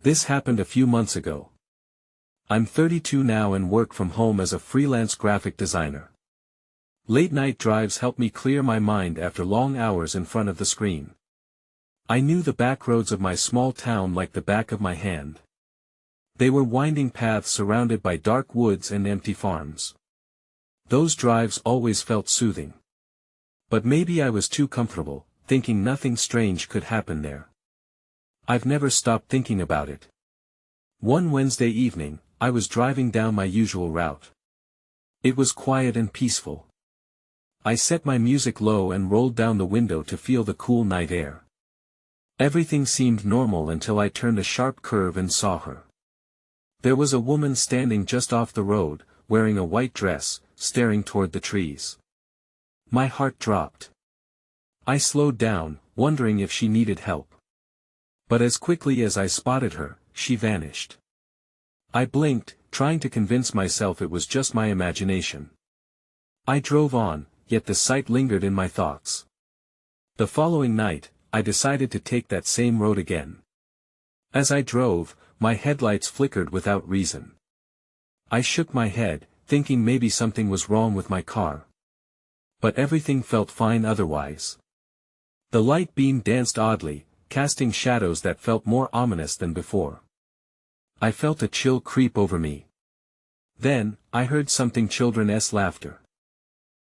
This happened a few months ago. I'm 32 now and work from home as a freelance graphic designer. Late-night drives help me clear my mind after long hours in front of the screen. I knew the backroads of my small town like the back of my hand. They were winding paths surrounded by dark woods and empty farms. Those drives always felt soothing. But maybe I was too comfortable, thinking nothing strange could happen there. I've never stopped thinking about it. One Wednesday evening, I was driving down my usual route. It was quiet and peaceful. I set my music low and rolled down the window to feel the cool night air. Everything seemed normal until I turned a sharp curve and saw her. There was a woman standing just off the road, wearing a white dress, staring toward the trees. My heart dropped. I slowed down, wondering if she needed help. But as quickly as I spotted her, she vanished. I blinked, trying to convince myself it was just my imagination. I drove on, yet the sight lingered in my thoughts. The following night, I decided to take that same road again. As I drove, my headlights flickered without reason. I shook my head, thinking maybe something was wrong with my car. But everything felt fine otherwise. The light beam danced oddly, casting shadows that felt more ominous than before. I felt a chill creep over me. Then, I heard something children's laughter.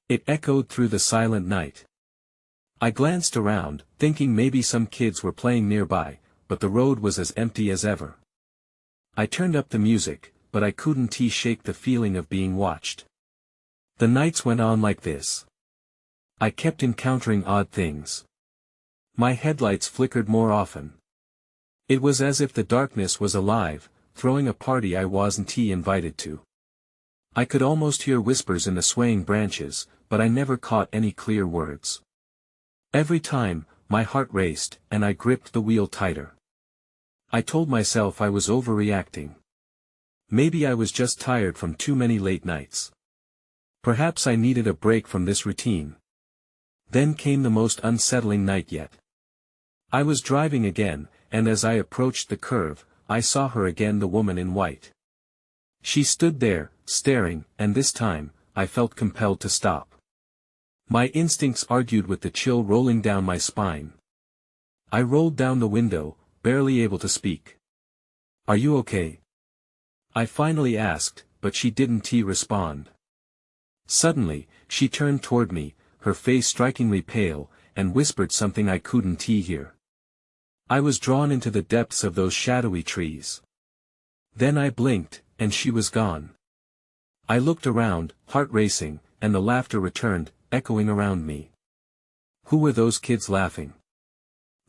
It echoed through the silent night. I glanced around, thinking maybe some kids were playing nearby, but the road was as empty as ever. I turned up the music, but I couldn't shake the feeling of being watched. The nights went on like this. I kept encountering odd things. My headlights flickered more often. It was as if the darkness was alive, throwing a party I wasn't invited to. I could almost hear whispers in the swaying branches, but I never caught any clear words. Every time, my heart raced, and I gripped the wheel tighter. I told myself I was overreacting. Maybe I was just tired from too many late nights. Perhaps I needed a break from this routine. Then came the most unsettling night yet. I was driving again, and as I approached the curve, I saw her again, the woman in white. She stood there, staring, and this time, I felt compelled to stop. My instincts argued with the chill rolling down my spine. I rolled down the window, barely able to speak. "Are you okay?" I finally asked, but she didn't respond. Suddenly, she turned toward me, her face strikingly pale, and whispered something I couldn't hear. I was drawn into the depths of those shadowy trees. Then I blinked, and she was gone. I looked around, heart racing, and the laughter returned, echoing around me. Who were those kids laughing?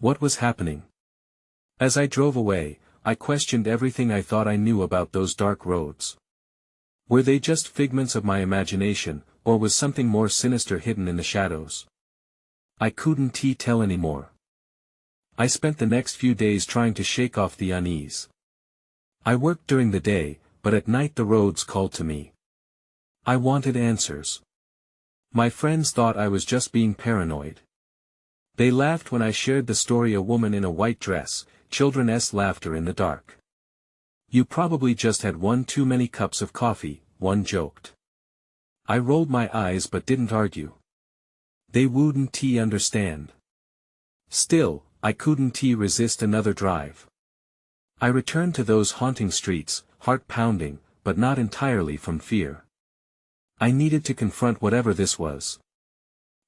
What was happening? As I drove away, I questioned everything I thought I knew about those dark roads. Were they just figments of my imagination, or was something more sinister hidden in the shadows? I couldn't tell anymore. I spent the next few days trying to shake off the unease. I worked during the day, but at night the roads called to me. I wanted answers. My friends thought I was just being paranoid. They laughed when I shared the story, a woman in a white dress, children's laughter in the dark. "You probably just had one too many cups of coffee," one joked. I rolled my eyes but didn't argue. They wouldn't understand. Still, I couldn't resist another drive. I returned to those haunting streets, heart pounding, but not entirely from fear. I needed to confront whatever this was.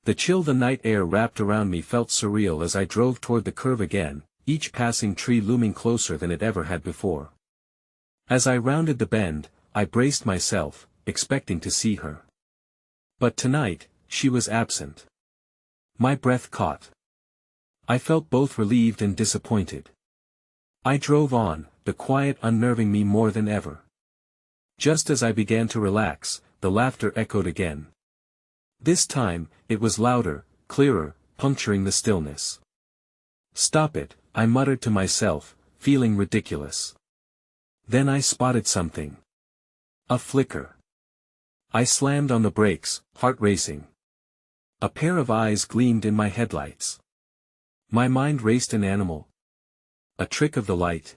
The chill the night air wrapped around me felt surreal as I drove toward the curve again, each passing tree looming closer than it ever had before. As I rounded the bend, I braced myself, expecting to see her. But tonight, she was absent. My breath caught. I felt both relieved and disappointed. I drove on, the quiet unnerving me more than ever. Just as I began to relax, the laughter echoed again. This time, it was louder, clearer, puncturing the stillness. "Stop it," I muttered to myself, feeling ridiculous. Then I spotted something. A flicker. I slammed on the brakes, heart racing. A pair of eyes gleamed in my headlights. My mind raced. An animal? A trick of the light?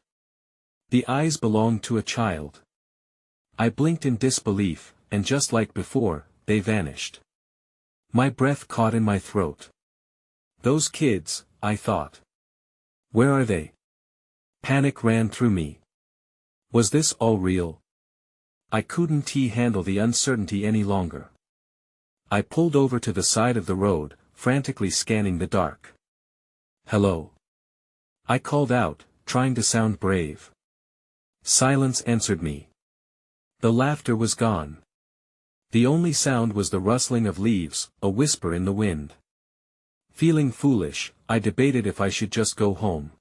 The eyes belonged to a child. I blinked in disbelief, and just like before, they vanished. My breath caught in my throat. Those kids, I thought. Where are they? Panic ran through me. Was this all real? I couldn't handle the uncertainty any longer. I pulled over to the side of the road, frantically scanning the dark. Hello. I called out, trying to sound brave. Silence answered me. The laughter was gone. The only sound was the rustling of leaves, a whisper in the wind. Feeling foolish, I debated if I should just go home.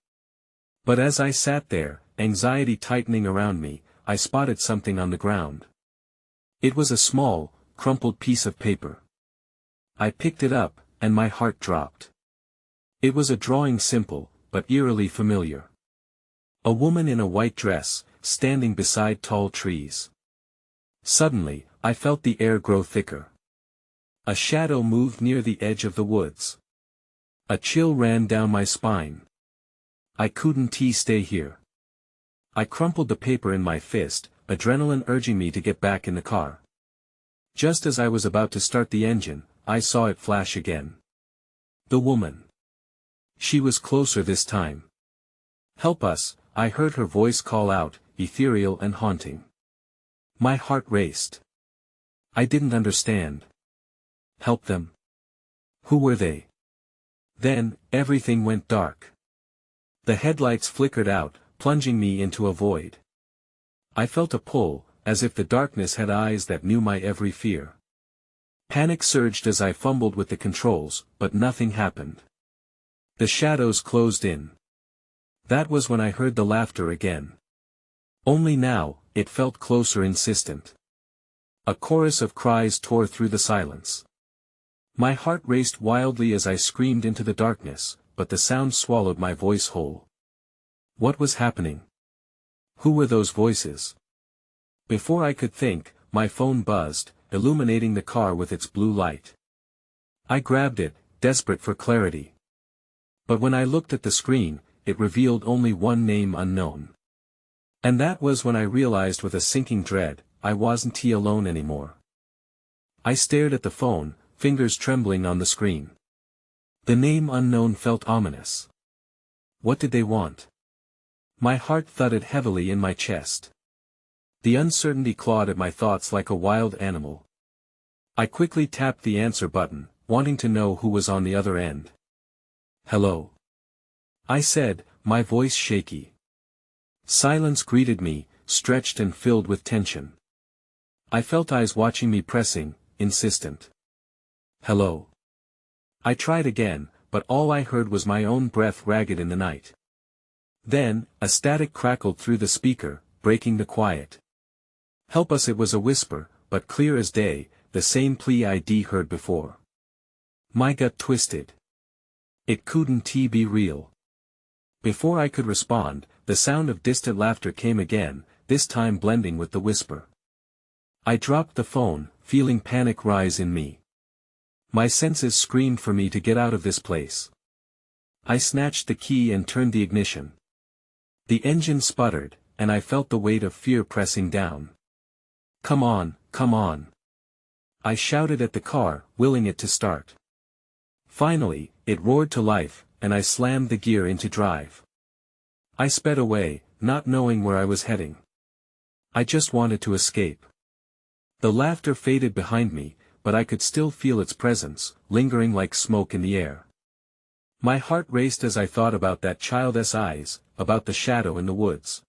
But as I sat there, anxiety tightening around me, I spotted something on the ground. It was a small, crumpled piece of paper. I picked it up, and my heart dropped. It was a drawing simple, but eerily familiar. A woman in a white dress, standing beside tall trees. Suddenly, I felt the air grow thicker. A shadow moved near the edge of the woods. A chill ran down my spine. I couldn't stay here. I crumpled the paper in my fist, adrenaline urging me to get back in the car. Just as I was about to start the engine, I saw it flash again. The woman. She was closer this time. Help us, I heard her voice call out, ethereal and haunting. My heart raced. I didn't understand. Help them? Who were they? Then, everything went dark. The headlights flickered out, plunging me into a void. I felt a pull, as if the darkness had eyes that knew my every fear. Panic surged as I fumbled with the controls, but nothing happened. The shadows closed in. That was when I heard the laughter again. Only now, it felt closer, insistent. A chorus of cries tore through the silence. My heart raced wildly as I screamed into the darkness, but the sound swallowed my voice whole. What was happening? Who were those voices? Before I could think, my phone buzzed, illuminating the car with its blue light. I grabbed it, desperate for clarity. But when I looked at the screen, it revealed only one name: unknown. And that was when I realized with a sinking dread, I wasn't alone anymore. I stared at the phone, fingers trembling on the screen. The name unknown felt ominous. What did they want? My heart thudded heavily in my chest. The uncertainty clawed at my thoughts like a wild animal. I quickly tapped the answer button, wanting to know who was on the other end. Hello. I said, my voice shaky. Silence greeted me, stretched and filled with tension. I felt eyes watching me, pressing, insistent. Hello. I tried again, but all I heard was my own breath ragged in the night. Then, a static crackled through the speaker, breaking the quiet. Help us. It was a whisper, but clear as day, the same plea I'd heard before. My gut twisted. It couldn't be real. Before I could respond, the sound of distant laughter came again, this time blending with the whisper. I dropped the phone, feeling panic rise in me. My senses screamed for me to get out of this place. I snatched the key and turned the ignition. The engine sputtered, and I felt the weight of fear pressing down. Come on, come on. I shouted at the car, willing it to start. Finally, it roared to life, and I slammed the gear into drive. I sped away, not knowing where I was heading. I just wanted to escape. The laughter faded behind me, but I could still feel its presence, lingering like smoke in the air. My heart raced as I thought about that child's eyes, about the shadow in the woods.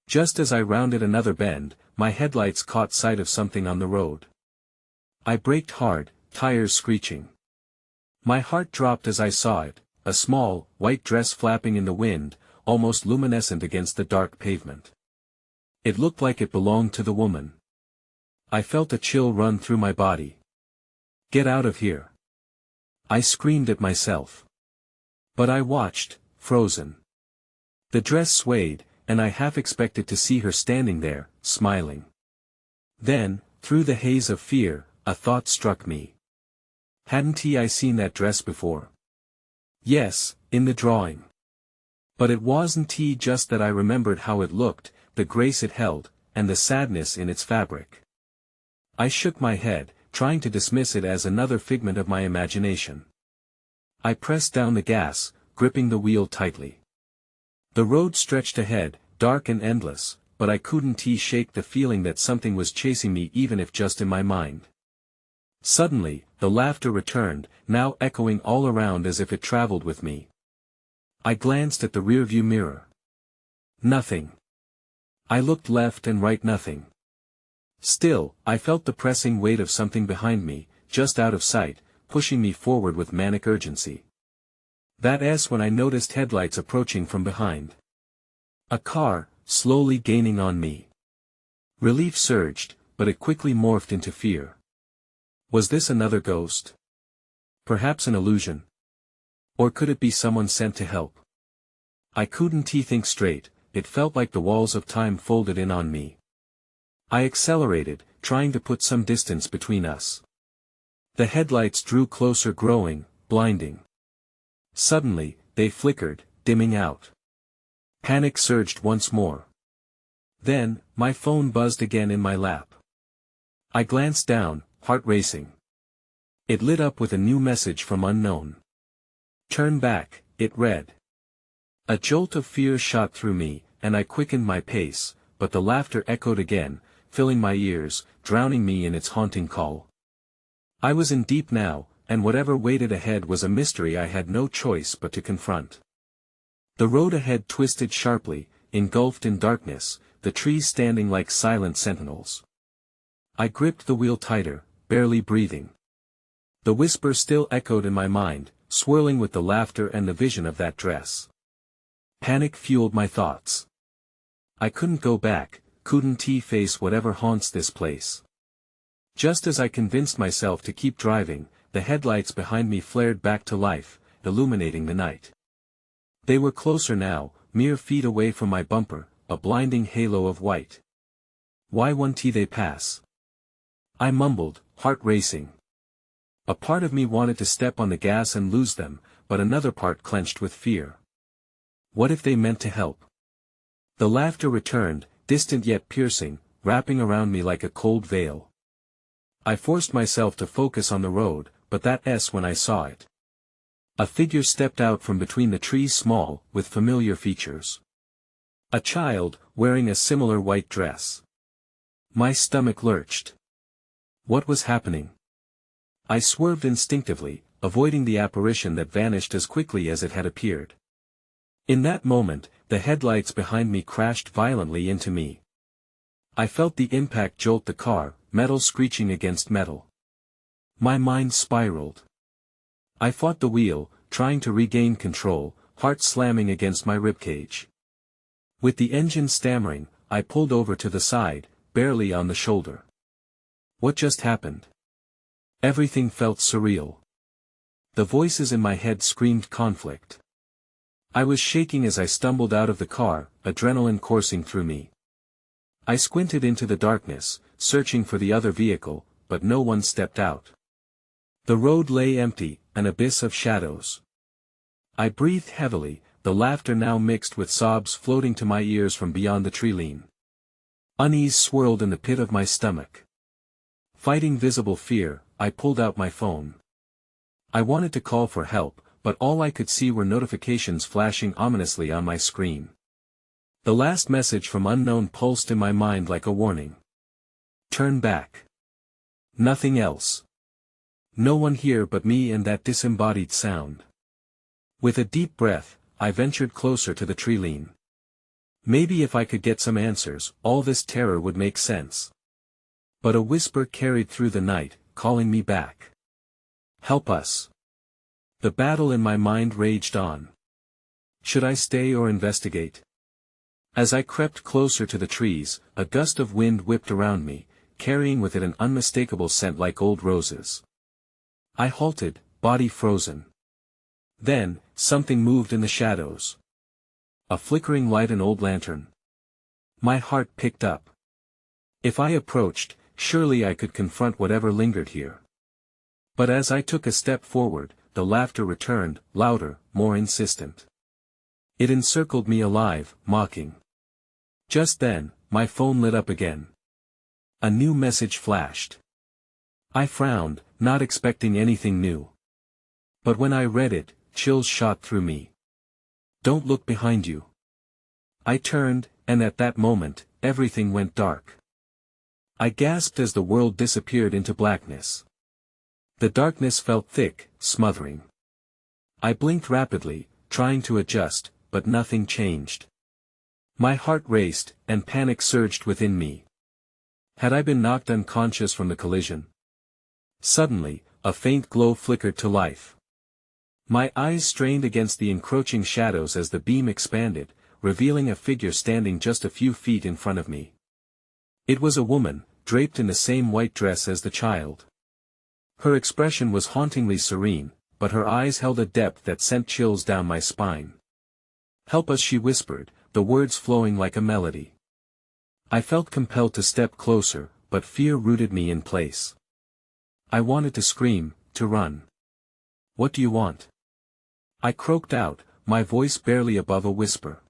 Just as I rounded another bend, my headlights caught sight of something on the road. I braked hard, tires screeching. My heart dropped as I saw it, a small, white dress flapping in the wind, almost luminescent against the dark pavement. It looked like it belonged to the woman. I felt a chill run through my body. Get out of here. I screamed at myself. But I watched, frozen. The dress swayed, and I half expected to see her standing there, smiling. Then, through the haze of fear, a thought struck me. Hadn't I seen that dress before? Yes, in the drawing. But it wasn't just that I remembered how it looked, the grace it held, and the sadness in its fabric. I shook my head, trying to dismiss it as another figment of my imagination. I pressed down the gas, gripping the wheel tightly. The road stretched ahead, dark and endless, but I couldn't shake the feeling that something was chasing me, even if just in my mind. Suddenly, the laughter returned, now echoing all around as if it traveled with me. I glanced at the rearview mirror. Nothing. I looked left and right, nothing. Still, I felt the pressing weight of something behind me, just out of sight, pushing me forward with manic urgency. That's when I noticed headlights approaching from behind. A car, slowly gaining on me. Relief surged, but it quickly morphed into fear. Was this another ghost? Perhaps an illusion? Or could it be someone sent to help? I couldn't think straight. It felt like the walls of time folded in on me. I accelerated, trying to put some distance between us. The headlights drew closer, growing, blinding. Suddenly, they flickered, dimming out. Panic surged once more. Then, my phone buzzed again in my lap. I glanced down, heart racing. It lit up with a new message from unknown. "Turn back," it read. A jolt of fear shot through me, and I quickened my pace, but the laughter echoed again, filling my ears, drowning me in its haunting call. I was in deep now, and whatever waited ahead was a mystery I had no choice but to confront. The road ahead twisted sharply, engulfed in darkness, the trees standing like silent sentinels. I gripped the wheel tighter, barely breathing. The whisper still echoed in my mind, swirling with the laughter and the vision of that dress. Panic fueled my thoughts. I couldn't go back, couldn't face whatever haunts this place. Just as I convinced myself to keep driving, the headlights behind me flared back to life, illuminating the night. They were closer now, mere feet away from my bumper, a blinding halo of white. Why won't they pass? I mumbled, heart racing. A part of me wanted to step on the gas and lose them, but another part clenched with fear. What if they meant to help? The laughter returned, distant yet piercing, wrapping around me like a cold veil. I forced myself to focus on the road, but that's when I saw it. A figure stepped out from between the trees, small, with familiar features. A child, wearing a similar white dress. My stomach lurched. What was happening? I swerved instinctively, avoiding the apparition that vanished as quickly as it had appeared. In that moment, the headlights behind me crashed violently into me. I felt the impact jolt the car, metal screeching against metal. My mind spiraled. I fought the wheel, trying to regain control, heart slamming against my ribcage. With the engine stammering, I pulled over to the side, barely on the shoulder. What just happened? Everything felt surreal. The voices in my head screamed conflict. I was shaking as I stumbled out of the car, adrenaline coursing through me. I squinted into the darkness, searching for the other vehicle, but no one stepped out. The road lay empty, an abyss of shadows. I breathed heavily, the laughter now mixed with sobs floating to my ears from beyond the tree-line. Unease swirled in the pit of my stomach. Fighting visible fear, I pulled out my phone. I wanted to call for help, but all I could see were notifications flashing ominously on my screen. The last message from unknown pulsed in my mind like a warning. Turn back. Nothing else. No one here but me and that disembodied sound. With a deep breath, I ventured closer to the tree-line. Maybe if I could get some answers, all this terror would make sense. But a whisper carried through the night, calling me back. Help us. The battle in my mind raged on. Should I stay or investigate? As I crept closer to the trees, a gust of wind whipped around me, carrying with it an unmistakable scent like old roses. I halted, body frozen. Then, something moved in the shadows. A flickering light, an old lantern. My heart picked up. If I approached, surely I could confront whatever lingered here. But as I took a step forward, the laughter returned, louder, more insistent. It encircled me alive, mocking. Just then, my phone lit up again. A new message flashed. I frowned, not expecting anything new. But when I read it, chills shot through me. Don't look behind you. I turned, and at that moment, everything went dark. I gasped as the world disappeared into blackness. The darkness felt thick, smothering. I blinked rapidly, trying to adjust, but nothing changed. My heart raced, and panic surged within me. Had I been knocked unconscious from the collision? Suddenly, a faint glow flickered to life. My eyes strained against the encroaching shadows as the beam expanded, revealing a figure standing just a few feet in front of me. It was a woman, draped in the same white dress as the child. Her expression was hauntingly serene, but her eyes held a depth that sent chills down my spine. "Help us," she whispered, the words flowing like a melody. I felt compelled to step closer, but fear rooted me in place. I wanted to scream, to run. "What do you want?" I croaked out, my voice barely above a whisper.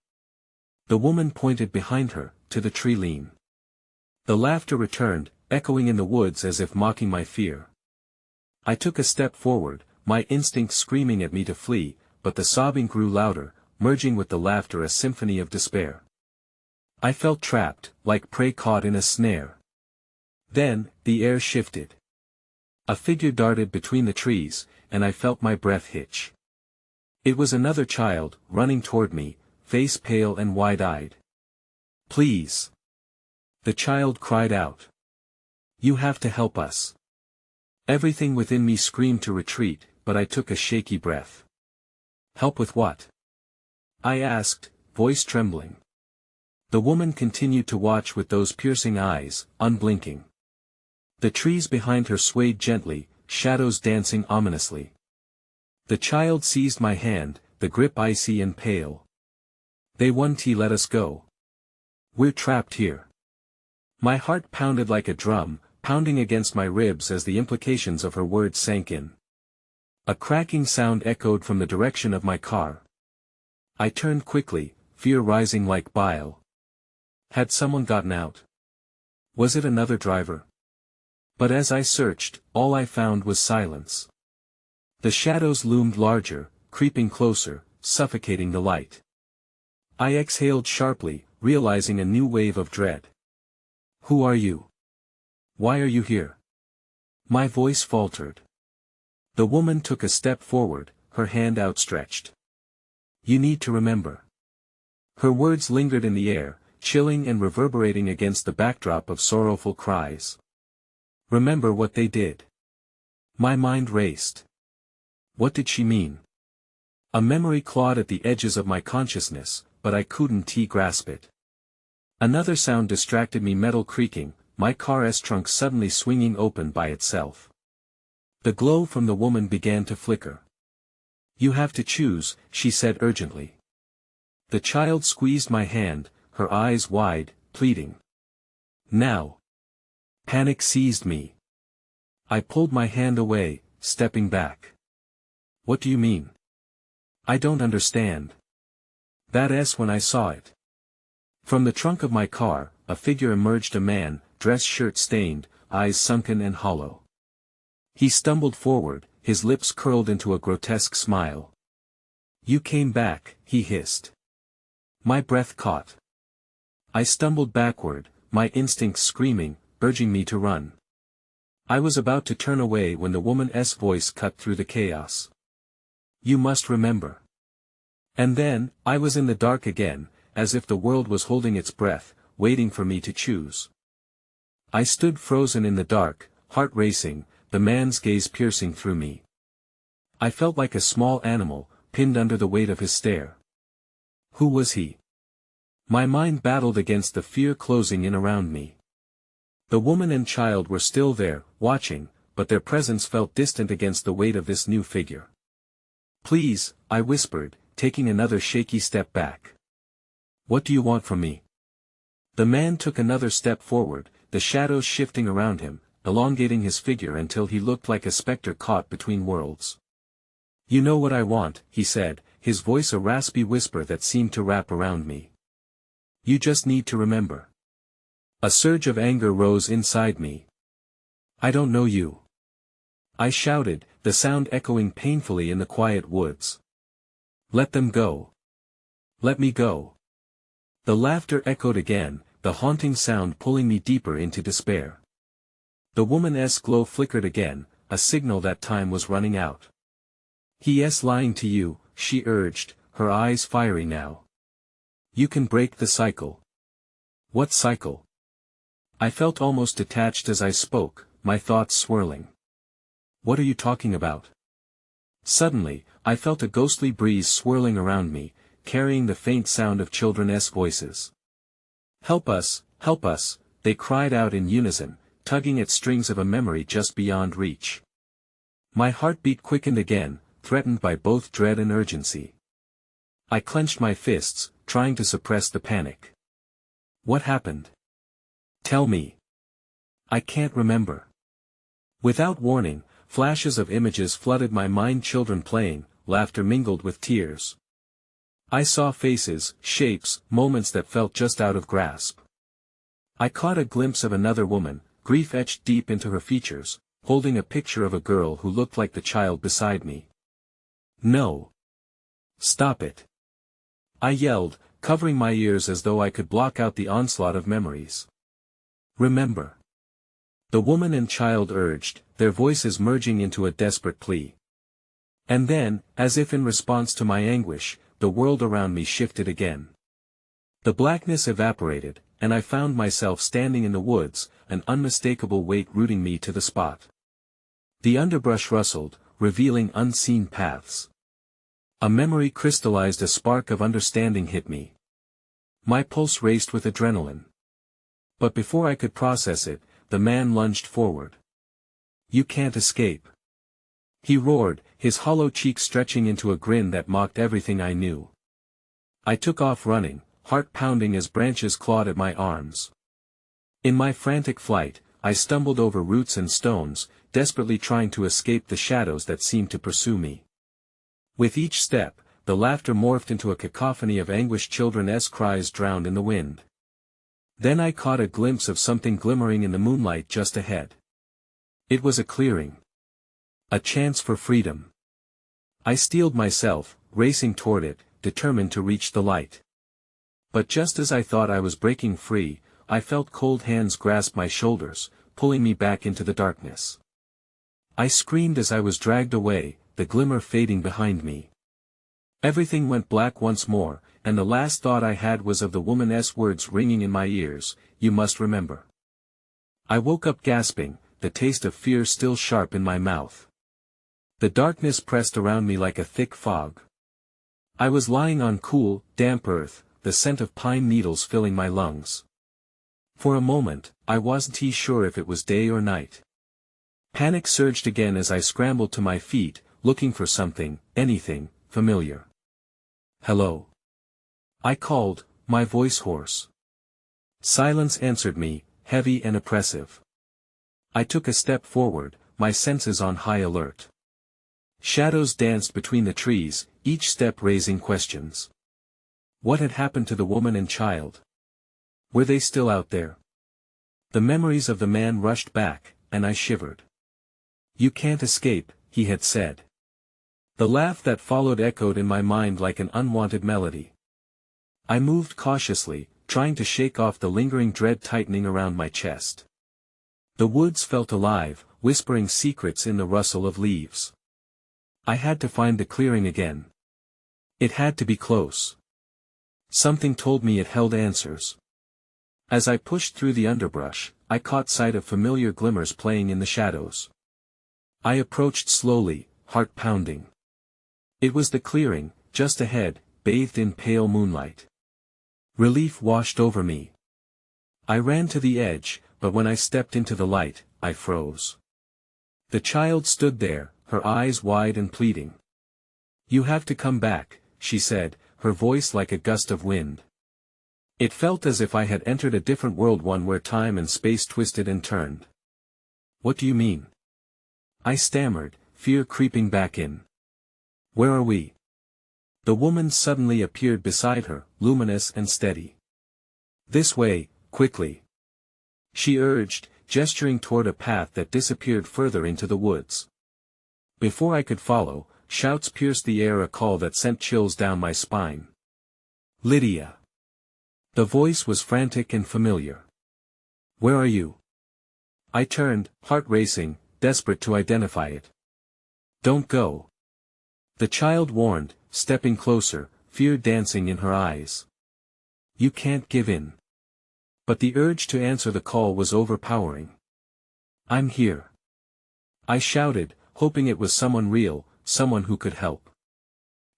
The woman pointed behind her, to the tree lean. The laughter returned, echoing in the woods as if mocking my fear. I took a step forward, my instinct screaming at me to flee, but the sobbing grew louder, merging with the laughter a symphony of despair. I felt trapped, like prey caught in a snare. Then, the air shifted. A figure darted between the trees, and I felt my breath hitch. It was another child, running toward me, face pale and wide-eyed. "Please!" the child cried out. "You have to help us." Everything within me screamed to retreat, but I took a shaky breath. "Help with what?" I asked, voice trembling. The woman continued to watch with those piercing eyes, unblinking. The trees behind her swayed gently, shadows dancing ominously. The child seized my hand, the grip icy and pale. "They won't let us go. We're trapped here." My heart pounded like a drum, pounding against my ribs as the implications of her words sank in. A cracking sound echoed from the direction of my car. I turned quickly, fear rising like bile. Had someone gotten out? Was it another driver? But as I searched, all I found was silence. The shadows loomed larger, creeping closer, suffocating the light. I exhaled sharply, realizing a new wave of dread. "Who are you? Why are you here?" My voice faltered. The woman took a step forward, her hand outstretched. "You need to remember." Her words lingered in the air, chilling and reverberating against the backdrop of sorrowful cries. "Remember what they did." My mind raced. What did she mean? A memory clawed at the edges of my consciousness, but I couldn't grasp it. Another sound distracted me, metal creaking, my car's trunk suddenly swinging open by itself. The glow from the woman began to flicker. "You have to choose," she said urgently. The child squeezed my hand, her eyes wide, pleading. "Now." Panic seized me. I pulled my hand away, stepping back. "What do you mean? I don't understand." That's when I saw it. From the trunk of my car, a figure emerged, a man, dress shirt stained, eyes sunken and hollow. He stumbled forward, his lips curled into a grotesque smile. "You came back," he hissed. My breath caught. I stumbled backward, my instincts screaming, urging me to run. I was about to turn away when the woman's voice cut through the chaos. "You must remember." And then, I was in the dark again, as if the world was holding its breath, waiting for me to choose. I stood frozen in the dark, heart racing, the man's gaze piercing through me. I felt like a small animal, pinned under the weight of his stare. Who was he? My mind battled against the fear closing in around me. The woman and child were still there, watching, but their presence felt distant against the weight of this new figure. "Please," I whispered, taking another shaky step back. "What do you want from me?" The man took another step forward, the shadows shifting around him, elongating his figure until he looked like a specter caught between worlds. "You know what I want," he said, his voice a raspy whisper that seemed to wrap around me. You just need to remember. A surge of anger rose inside me. I don't know you. I shouted, the sound echoing painfully in the quiet woods. Let them go. Let me go. The laughter echoed again, the haunting sound pulling me deeper into despair. The woman's glow flickered again, a signal that time was running out. He's lying to you, she urged, her eyes fiery now. You can break the cycle. What cycle? I felt almost detached as I spoke, my thoughts swirling. What are you talking about? Suddenly, I felt a ghostly breeze swirling around me, carrying the faint sound of children's voices. Help us, they cried out in unison, tugging at strings of a memory just beyond reach. My heartbeat quickened again, threatened by both dread and urgency. I clenched my fists, trying to suppress the panic. What happened? Tell me. I can't remember. Without warning, flashes of images flooded my mind, children playing, laughter mingled with tears. I saw faces, shapes, moments that felt just out of grasp. I caught a glimpse of another woman, grief etched deep into her features, holding a picture of a girl who looked like the child beside me. No. Stop it. I yelled, covering my ears as though I could block out the onslaught of memories. Remember. The woman and child urged, their voices merging into a desperate plea. And then, as if in response to my anguish, the world around me shifted again. The blackness evaporated, and I found myself standing in the woods, an unmistakable weight rooting me to the spot. The underbrush rustled, revealing unseen paths. A memory crystallized, a spark of understanding hit me. My pulse raced with adrenaline. But before I could process it, the man lunged forward. You can't escape. He roared, his hollow cheeks stretching into a grin that mocked everything I knew. I took off running, heart pounding as branches clawed at my arms. In my frantic flight, I stumbled over roots and stones, desperately trying to escape the shadows that seemed to pursue me. With each step, the laughter morphed into a cacophony of anguished children's cries drowned in the wind. Then I caught a glimpse of something glimmering in the moonlight just ahead. It was a clearing. A chance for freedom. I steeled myself, racing toward it, determined to reach the light. But just as I thought I was breaking free, I felt cold hands grasp my shoulders, pulling me back into the darkness. I screamed as I was dragged away, the glimmer fading behind me. Everything went black once more, and the last thought I had was of the woman's words ringing in my ears, you must remember. I woke up gasping, the taste of fear still sharp in my mouth. The darkness pressed around me like a thick fog. I was lying on cool, damp earth, the scent of pine needles filling my lungs. For a moment, I wasn't sure if it was day or night. Panic surged again as I scrambled to my feet, looking for something, anything, familiar. Hello. I called, my voice hoarse. Silence answered me, heavy and oppressive. I took a step forward, my senses on high alert. Shadows danced between the trees, each step raising questions. What had happened to the woman and child? Were they still out there? The memories of the man rushed back, and I shivered. You can't escape, he had said. The laugh that followed echoed in my mind like an unwanted melody. I moved cautiously, trying to shake off the lingering dread tightening around my chest. The woods felt alive, whispering secrets in the rustle of leaves. I had to find the clearing again. It had to be close. Something told me it held answers. As I pushed through the underbrush, I caught sight of familiar glimmers playing in the shadows. I approached slowly, heart pounding. It was the clearing, just ahead, bathed in pale moonlight. Relief washed over me. I ran to the edge, but when I stepped into the light, I froze. The child stood there, her eyes wide and pleading. You have to come back, she said, her voice like a gust of wind. It felt as if I had entered a different world, one where time and space twisted and turned. What do you mean? I stammered, fear creeping back in. Where are we? The woman suddenly appeared beside her, luminous and steady. "This way, quickly," she urged, gesturing toward a path that disappeared further into the woods. Before I could follow, shouts pierced the air, a call that sent chills down my spine. "Lydia!" The voice was frantic and familiar. "Where are you?" I turned, heart racing, desperate to identify it. "Don't go," the child warned, stepping closer, fear dancing in her eyes. "You can't give in." But the urge to answer the call was overpowering. "I'm here," I shouted, hoping it was someone real, someone who could help.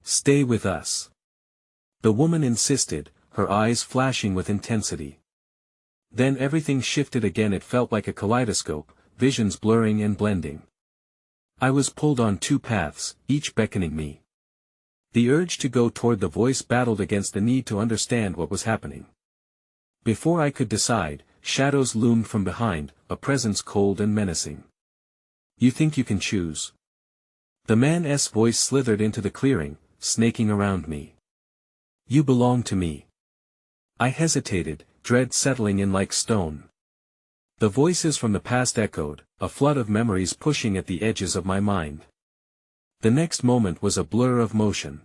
"Stay with us," the woman insisted, her eyes flashing with intensity. Then everything shifted again. It felt like a kaleidoscope, visions blurring and blending. I was pulled on two paths, each beckoning me. The urge to go toward the voice battled against the need to understand what was happening. Before I could decide, shadows loomed from behind, a presence cold and menacing. "You think you can choose?" The man's voice slithered into the clearing, snaking around me. "You belong to me." I hesitated, dread settling in like stone. The voices from the past echoed, a flood of memories pushing at the edges of my mind. The next moment was a blur of motion.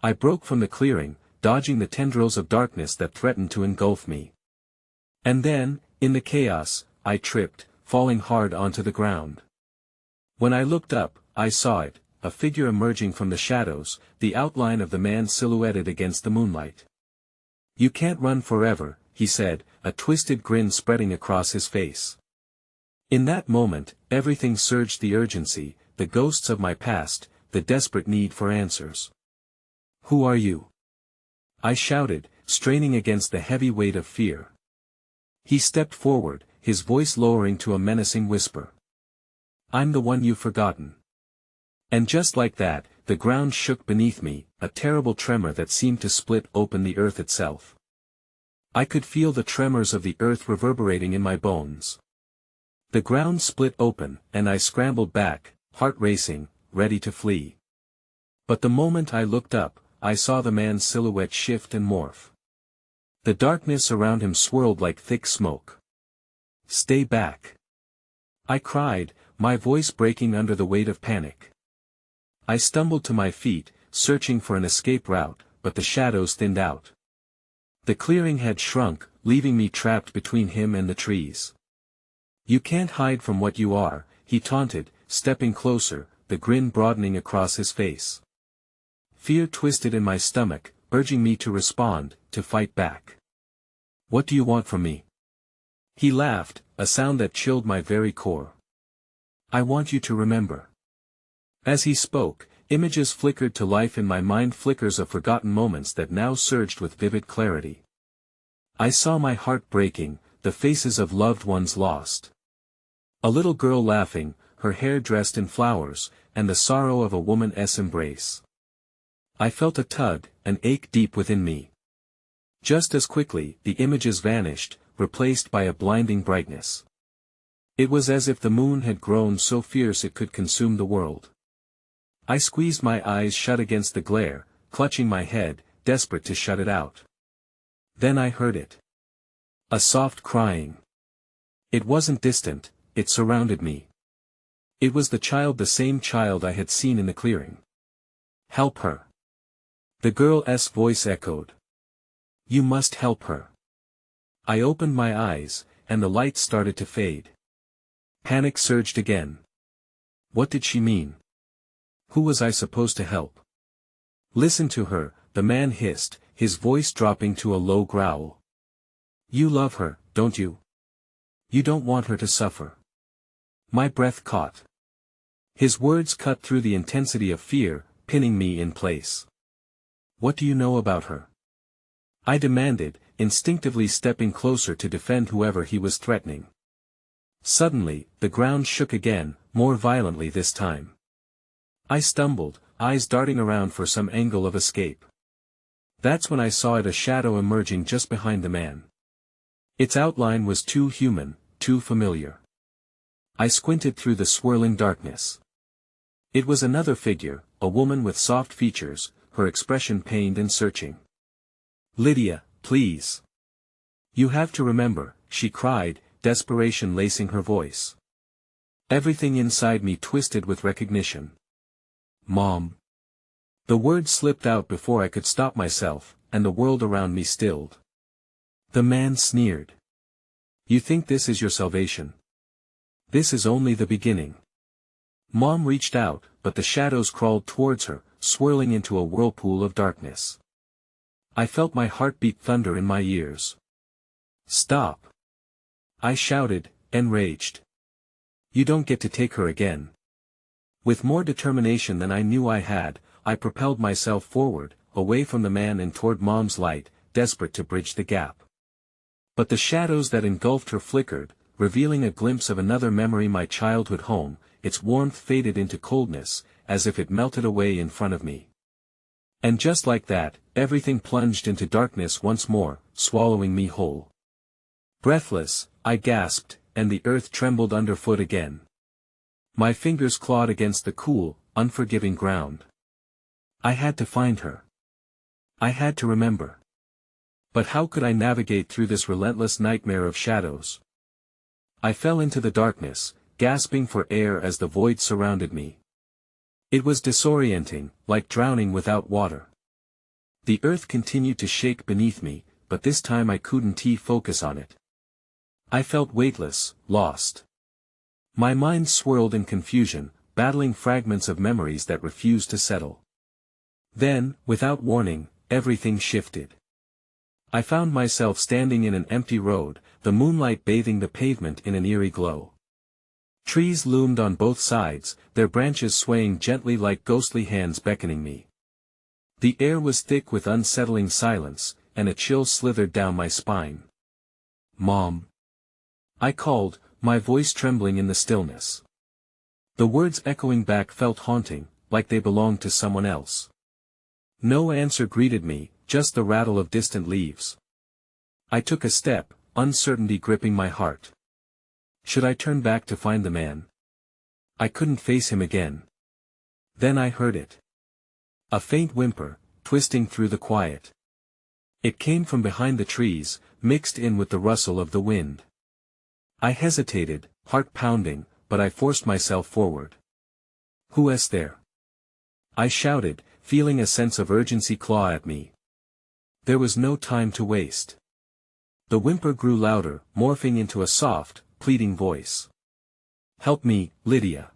I broke from the clearing, dodging the tendrils of darkness that threatened to engulf me. And then, in the chaos, I tripped, falling hard onto the ground. When I looked up, I saw it, a figure emerging from the shadows, the outline of the man silhouetted against the moonlight. "You can't run forever," he said, a twisted grin spreading across his face. In that moment, everything surged: the urgency, the ghosts of my past, the desperate need for answers. "Who are you?" I shouted, straining against the heavy weight of fear. He stepped forward, his voice lowering to a menacing whisper. "I'm the one you've forgotten." And just like that, the ground shook beneath me, a terrible tremor that seemed to split open the earth itself. I could feel the tremors of the earth reverberating in my bones. The ground split open, and I scrambled back, heart racing, ready to flee. But the moment I looked up, I saw the man's silhouette shift and morph. The darkness around him swirled like thick smoke. "Stay back!" I cried, my voice breaking under the weight of panic. I stumbled to my feet, searching for an escape route, but the shadows thinned out. The clearing had shrunk, leaving me trapped between him and the trees. "You can't hide from what you are," he taunted, stepping closer, the grin broadening across his face. Fear twisted in my stomach, urging me to respond, to fight back. "What do you want from me?" He laughed, a sound that chilled my very core. "I want you to remember." As he spoke, images flickered to life in my mind, flickers of forgotten moments that now surged with vivid clarity. I saw my heart breaking, the faces of loved ones lost. A little girl laughing, her hair dressed in flowers, and the sorrow of a woman's embrace. I felt a tug, an ache deep within me. Just as quickly, the images vanished, replaced by a blinding brightness. It was as if the moon had grown so fierce it could consume the world. I squeezed my eyes shut against the glare, clutching my head, desperate to shut it out. Then I heard it. A soft crying. It wasn't distant, it surrounded me. It was the same child I had seen in the clearing. "Help her!" The girl's voice echoed. "You must help her." I opened my eyes, and the light started to fade. Panic surged again. What did she mean? Who was I supposed to help? "Listen to her," the man hissed, his voice dropping to a low growl. "You love her, don't you? You don't want her to suffer." My breath caught. His words cut through the intensity of fear, pinning me in place. "What do you know about her?" I demanded, instinctively stepping closer to defend whoever he was threatening. Suddenly, the ground shook again, more violently this time. I stumbled, eyes darting around for some angle of escape. That's when I saw it, a shadow emerging just behind the man. Its outline was too human, too familiar. I squinted through the swirling darkness. It was another figure, a woman with soft features, her expression pained and searching. "Lydia, please. You have to remember," she cried, desperation lacing her voice. Everything inside me twisted with recognition. "Mom." The word slipped out before I could stop myself, and the world around me stilled. The man sneered. "You think this is your salvation? This is only the beginning." Mom reached out, but the shadows crawled towards her, swirling into a whirlpool of darkness. I felt my heart beat thunder in my ears. "Stop!" I shouted, enraged. "You don't get to take her again." With more determination than I knew I had, I propelled myself forward, away from the man and toward Mom's light, desperate to bridge the gap. But the shadows that engulfed her flickered, revealing a glimpse of another memory, my childhood home. Its warmth faded into coldness, as if it melted away in front of me. And just like that, everything plunged into darkness once more, swallowing me whole. Breathless, I gasped, and the earth trembled underfoot again. My fingers clawed against the cool, unforgiving ground. I had to find her. I had to remember. But how could I navigate through this relentless nightmare of shadows? I fell into the darkness, gasping for air as the void surrounded me. It was disorienting, like drowning without water. The earth continued to shake beneath me, but this time I couldn't focus on it. I felt weightless, lost. My mind swirled in confusion, battling fragments of memories that refused to settle. Then, without warning, everything shifted. I found myself standing in an empty road, the moonlight bathing the pavement in an eerie glow. Trees loomed on both sides, their branches swaying gently like ghostly hands beckoning me. The air was thick with unsettling silence, and a chill slithered down my spine. "Mom." I called, my voice trembling in the stillness. The words echoing back felt haunting, like they belonged to someone else. No answer greeted me, just the rattle of distant leaves. I took a step, uncertainty gripping my heart. Should I turn back to find the man? I couldn't face him again. Then I heard it. A faint whimper, twisting through the quiet. It came from behind the trees, mixed in with the rustle of the wind. I hesitated, heart pounding, but I forced myself forward. "Who is there?" I shouted, feeling a sense of urgency claw at me. There was no time to waste. The whimper grew louder, morphing into a soft, pleading voice. "Help me, Lydia."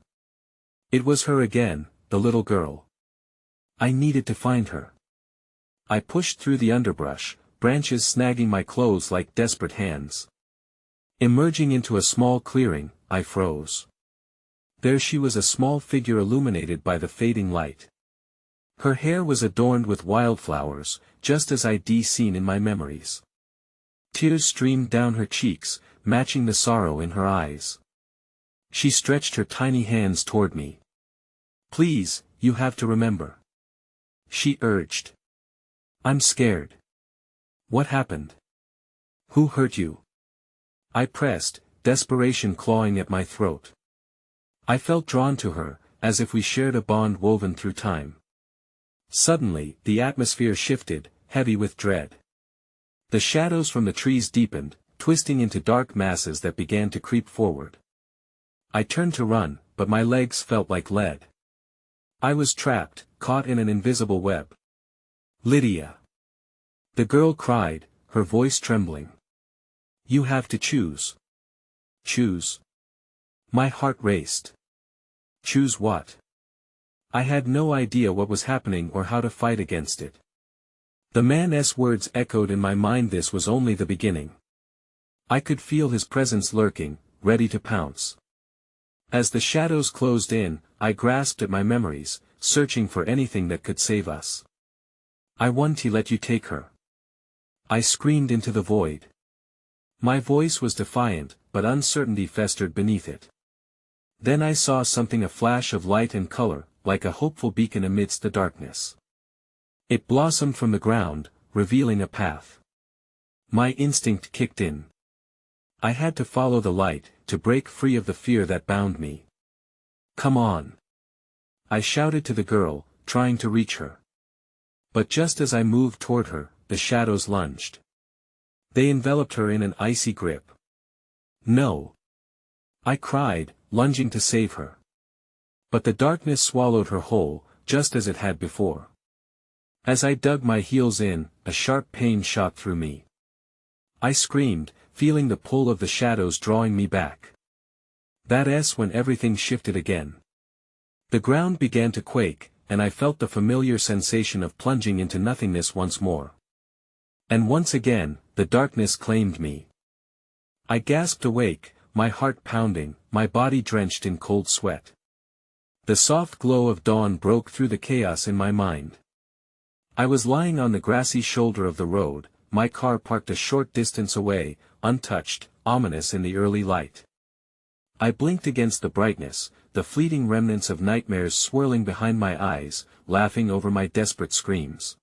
It was her again, the little girl. I needed to find her. I pushed through the underbrush, branches snagging my clothes like desperate hands. Emerging into a small clearing, I froze. There she was, a small figure illuminated by the fading light. Her hair was adorned with wildflowers, just as I'd seen in my memories. Tears streamed down her cheeks, matching the sorrow in her eyes. She stretched her tiny hands toward me. "Please, you have to remember," she urged. "I'm scared." "What happened? Who hurt you?" I pressed, desperation clawing at my throat. I felt drawn to her, as if we shared a bond woven through time. Suddenly, the atmosphere shifted, heavy with dread. The shadows from the trees deepened, twisting into dark masses that began to creep forward. I turned to run, but my legs felt like lead. I was trapped, caught in an invisible web. "Lydia!" the girl cried, her voice trembling. "You have to choose." "Choose?" My heart raced. Choose what? I had no idea what was happening or how to fight against it. The man's words echoed in my mind. This was only the beginning. I could feel his presence lurking, ready to pounce. As the shadows closed in, I grasped at my memories, searching for anything that could save us. "I want to let you take her," I screamed into the void. My voice was defiant, but uncertainty festered beneath it. Then I saw something, a flash of light and color, like a hopeful beacon amidst the darkness. It blossomed from the ground, revealing a path. My instinct kicked in. I had to follow the light, to break free of the fear that bound me. "Come on!" I shouted to the girl, trying to reach her. But just as I moved toward her, the shadows lunged. They enveloped her in an icy grip. "No!" I cried, lunging to save her. But the darkness swallowed her whole, just as it had before. As I dug my heels in, a sharp pain shot through me. I screamed, feeling the pull of the shadows drawing me back. That's when everything shifted again. The ground began to quake, and I felt the familiar sensation of plunging into nothingness once more. And once again, the darkness claimed me. I gasped awake, my heart pounding, my body drenched in cold sweat. The soft glow of dawn broke through the chaos in my mind. I was lying on the grassy shoulder of the road, my car parked a short distance away, untouched, ominous in the early light. I blinked against the brightness, the fleeting remnants of nightmares swirling behind my eyes, laughing over my desperate screams.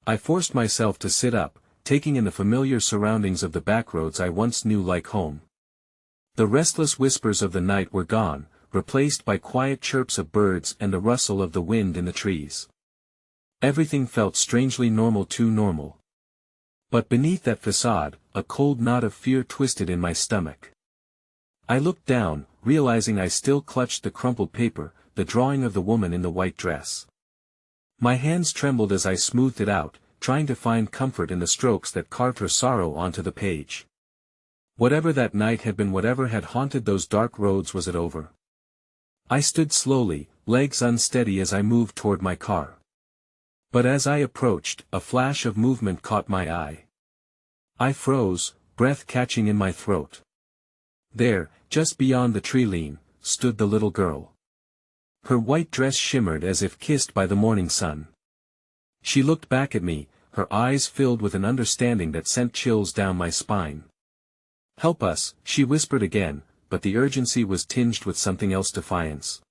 I forced myself to sit up, taking in the familiar surroundings of the backroads I once knew like home. The restless whispers of the night were gone, replaced by quiet chirps of birds and the rustle of the wind in the trees. Everything felt strangely normal, too normal. But beneath that facade, a cold knot of fear twisted in my stomach. I looked down, realizing I still clutched the crumpled paper, the drawing of the woman in the white dress. My hands trembled as I smoothed it out, trying to find comfort in the strokes that carved her sorrow onto the page. Whatever that night had been, whatever had haunted those dark roads, was it over? I stood slowly, legs unsteady as I moved toward my car. But as I approached, a flash of movement caught my eye. I froze, breath catching in my throat. There, just beyond the tree line, stood the little girl. Her white dress shimmered as if kissed by the morning sun. She looked back at me, her eyes filled with an understanding that sent chills down my spine. "Help us," she whispered again, but the urgency was tinged with something else: defiance.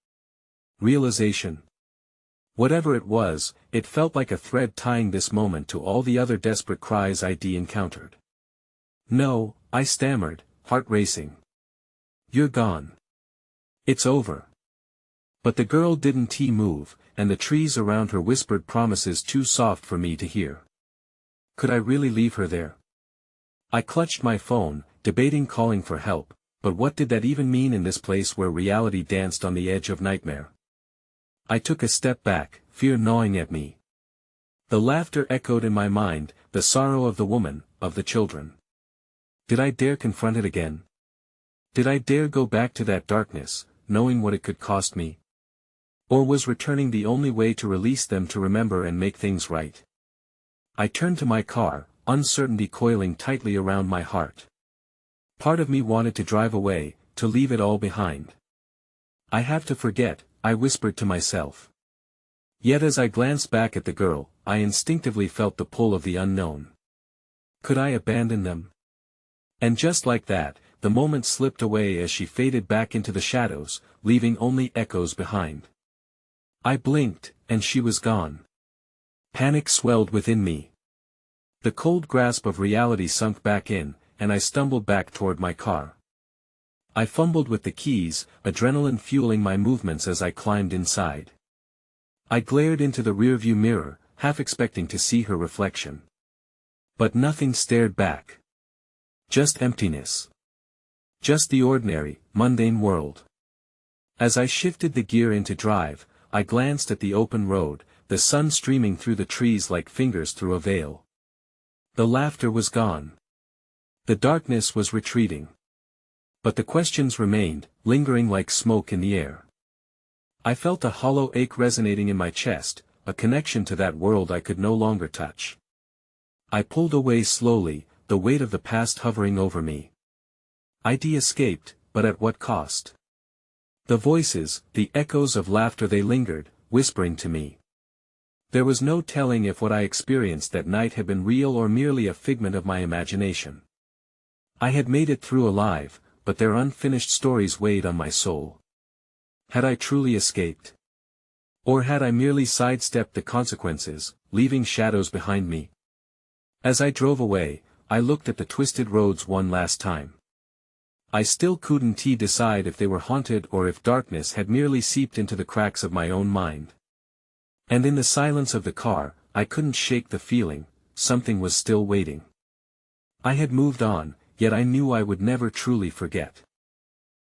Realization. Whatever it was, it felt like a thread tying this moment to all the other desperate cries I'd encountered. "No," I stammered, heart racing. "You're gone. It's over." But the girl didn't move, and the trees around her whispered promises too soft for me to hear. Could I really leave her there? I clutched my phone, debating calling for help, but what did that even mean in this place where reality danced on the edge of nightmare? I took a step back, fear gnawing at me. The laughter echoed in my mind, the sorrow of the woman, of the children. Did I dare confront it again? Did I dare go back to that darkness, knowing what it could cost me? Or was returning the only way to release them, to remember and make things right? I turned to my car, uncertainty coiling tightly around my heart. Part of me wanted to drive away, to leave it all behind. "I have to forget," I whispered to myself. Yet as I glanced back at the girl, I instinctively felt the pull of the unknown. Could I abandon them? And just like that, the moment slipped away as she faded back into the shadows, leaving only echoes behind. I blinked, and she was gone. Panic swelled within me. The cold grasp of reality sunk back in, and I stumbled back toward my car. I fumbled with the keys, adrenaline fueling my movements as I climbed inside. I glared into the rearview mirror, half expecting to see her reflection. But nothing stared back. Just emptiness. Just the ordinary, mundane world. As I shifted the gear into drive, I glanced at the open road, the sun streaming through the trees like fingers through a veil. The laughter was gone. The darkness was retreating. But the questions remained, lingering like smoke in the air. I felt a hollow ache resonating in my chest, a connection to that world I could no longer touch. I pulled away slowly, the weight of the past hovering over me. I'd escaped, but at what cost? The voices, the echoes of laughter, they lingered, whispering to me. There was no telling if what I experienced that night had been real or merely a figment of my imagination. I had made it through alive, but their unfinished stories weighed on my soul. Had I truly escaped? Or had I merely sidestepped the consequences, leaving shadows behind me? As I drove away, I looked at the twisted roads one last time. I still couldn't decide if they were haunted or if darkness had merely seeped into the cracks of my own mind. And in the silence of the car, I couldn't shake the feeling, something was still waiting. I had moved on, yet I knew I would never truly forget.